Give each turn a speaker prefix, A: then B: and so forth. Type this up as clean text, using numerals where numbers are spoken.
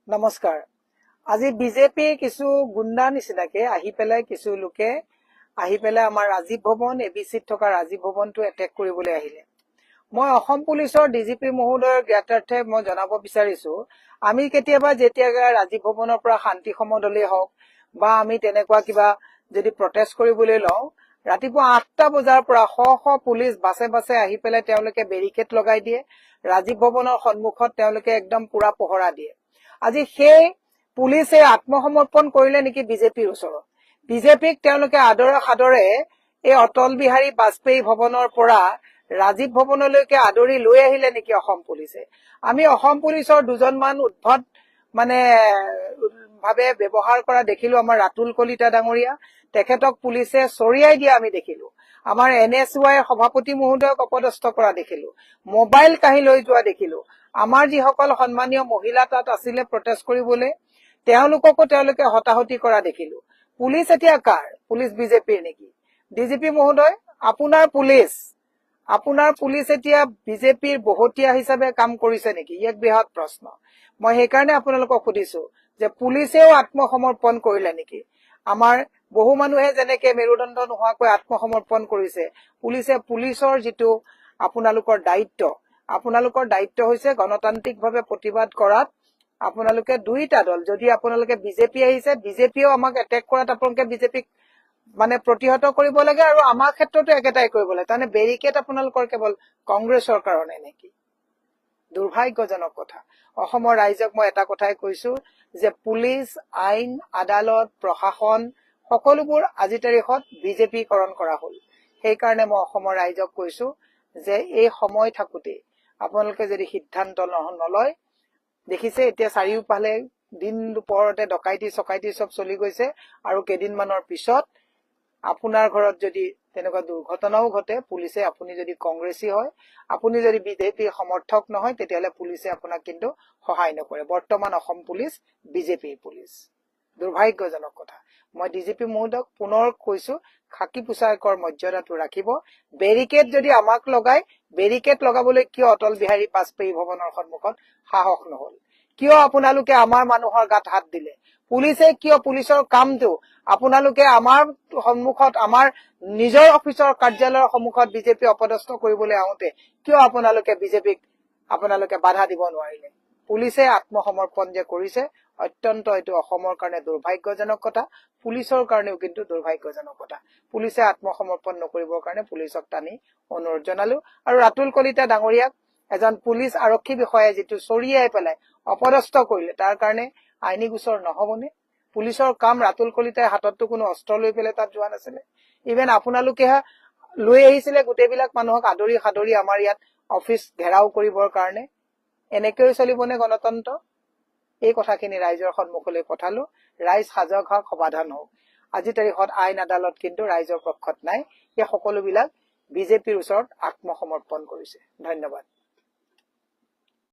A: নমস্কাৰ। আজি বিজেপিৰ কিছু গুণ্ডা নিচিনাকে আহি পেলাই কিছু লোকে আহি পেলাই আমাৰ ৰাজীৱ ভৱন এবিচিত থকা ৰাজীৱ ভৱনটো এটেক কৰিবলৈ আহিলে। মই অসম পুলিচৰ ডিজিপি মহোদয়ৰ জ্ঞাতাৰ্থে মই জনাব বিচাৰিছো, আমি কেতিয়াবা যেতিয়া ৰাজীৱ ভৱনৰ পৰা শান্তি সমদলেই হওক বা আমি তেনেকুৱা কিবা যদি প্ৰটেষ্ট কৰিবলৈ লওঁ, ৰাতিপুৱা 8টা বজাৰ পৰা শ পুলিচ বাছে বাছে আহি পেলাই তেওঁলোকে বেৰিকেড লগাই দিয়ে। ৰাজীৱ ভৱনৰ সন্মুখত তেওঁলোকে একদম পুৰা পহৰা দিয়ে। আজি সেই পুলিচে আত্মসমৰ্পণ কৰিলে নেকি বিজেপিৰ ওচৰত। বিজেপিক তেওঁলোকে আদৰে সাদৰে এই অটল বিহাৰী বাজপেয়ী ভৱনৰ পৰা ৰাজীৱ ভৱনলৈকে আদৰি লৈ আহিলে নেকি অসম পুলিচে। আমি অসম পুলিচৰ দুজনমান উদ্ভট ভাৱে ব্যৱহাৰ কৰা দেখিলো। আমাৰ ৰাতুল কলিতা ডাঙৰীয়া, তেখেতক পুলিচে চৰিয়াই দিয়া আমি দেখিলো। আমাৰ NSY সভাপতি মহোদয়ক অপদস্থ কৰা দেখিলো, মোবাইল কাঢ়ি লৈ যোৱা দেখিলো। আমাৰ যিসকল সন্মানীয় মহিলা তাত আছিলে প্ৰটেষ্ট কৰিবলৈ, তেওঁলোককো তেওঁলোকে হতাহতি কৰা দেখিলো। পুলিচ এতিয়া কাৰ? পুলিচ বিজেপিৰ নেকি? ডিজিপি মহোদয়, আপোনাৰ পুলিচ এতিয়া বিজেপিৰ বহতীয়া হিচাপে কাম কৰিছে নেকি? এক বৃহৎ প্ৰশ্ন। মই সেইকাৰণে আপোনালোকক সুধিছো যে পুলিচেও আত্মসমৰ্পণ কৰিলে নেকি? আমাৰ বহু মানুহে যেনেকে মেৰুদণ্ড নোহোৱাকৈ আত্মসমৰ্পণ কৰিছে, পুলিচৰ যিটো আপোনালোকৰ দায়িত্ব হৈছে গণতান্ত্ৰিকভাৱে প্ৰতিবাদ কৰাত। আপোনালোকে দুইটা দল, যদি আপোনালোকে বিজেপি আহিছে, বিজেপিয়েও আমাক এটেক কৰাত আপোনালোকে বিজেপিক প্ৰতিহত কৰিব লাগে আৰু আমাৰ ক্ষেত্ৰতো একেটাই কৰিব লাগে। তাৰমানে বেৰিকেড আপোনালোকৰ কেৱল কংগ্ৰেছৰ কাৰণে নেকি? দুৰ্ভাগ্যজনক কথা। অসমৰ ৰাইজক মই এটা কথাই কৈছো যে পুলিচ, আইন, আদালত, প্ৰশাসন সকলোবোৰ আজি তাৰিখত বিজেপিকৰণ কৰা হল। সেইকাৰণে মই অসমৰ ৰাইজক কৈছো যে এই সময় থাকোতে আপোনালোকে যদি সিদ্ধান্ত নলয়, দেখিছে এতিয়া চাৰিওফালে দিন দুপৰতে ডকাইতি চকাইতি চব চলি গৈছে আৰু কেইদিনমানৰ পিছত আপোনাৰ ঘৰত যদি তেনেকুৱা দুৰ্ঘটনাও ঘটে, পুলিচে, আপুনি যদি কংগ্ৰেছী হয়, আপুনি যদি বিজেপিৰ সমৰ্থক নহয়, তেতিয়াহ'লে পুলিচে আপোনাক কিন্তু সহায় নকৰে। বৰ্তমান অসম পুলিচ বিজেপিৰ পুলিচ। দুৰ্ভাগ্যজনক কথা। মই ডিজিপি মহোদয়ক পুনৰ কৈছো, খাকী পোছাকৰ মৰ্যাদাটো ৰাখিব। বেৰিকেড যদি আমাক লগাই, বেৰিকেড লগাবলৈ কিয় অটল বিহাৰী বাজপেয়ী ভৱনৰ সন্মুখত সাহস নহল? কিয় আপোনালোকে আমাৰ মানুহৰ গাত হাত দিলে? পুলিচে কিয়, পুলিচৰ কামটো আপোনালোকে আমাৰ সন্মুখত, আমাৰ নিজৰ অফিচৰ কাৰ্যালয়ৰ সন্মুখত বিজেপি অপদস্থ কৰিবলৈ আহোতে কিয় বিজেপিক বাধা দিব নোৱাৰিলে? পুলিচে আত্মসমৰ্পণ যে কৰিছে, অত্যন্ত এইটো অসমৰ কাৰণে দুৰ্ভাগ্যজনক কথা, পুলিচৰ কাৰণেও কিন্তু দুৰ্ভাগ্যজনক কথা। পুলিচে আত্মসমৰ্পণ নকৰিবৰ কাৰণে পুলিচক টানি অনুৰোধ জনালো। আৰু ৰাতুল কলিতা ডাঙৰীয়াক, এজন পুলিচ আৰক্ষী বিষয়াই যিটো চৰিয়াই পেলাই অপদস্থ কৰিলে, তাৰ কাৰণে আইনী গোচৰ নহবনে? পুলিচৰ কাম, ৰাতুল কলিতাই হাততো কোনো অস্ত্ৰ লৈ পেলাই তাত যোৱা নাছিলে। ইভেন আপোনালোকেহে লৈ আহিছিলে গোটেইবিলাক মানুহক আদৰি সাদৰি আমাৰ ইয়াত অফিচ ঘেৰাও কৰিবৰ কাৰণে। এনেকৈও চলিবনে গণতন্ত্ৰ? এই কথাখিনি ৰাইজৰ সন্মুখলৈ পঠালো। ৰাইজ সাজগ হওক, সমাধান হওক। আজি তাৰিখত আইন আদালত কিন্তু ৰাইজৰ পক্ষত নাই। এই সকলোবিলাক বিজেপিৰ ওচৰত আত্মসমৰ্পণ কৰিছে। ধন্যবাদ।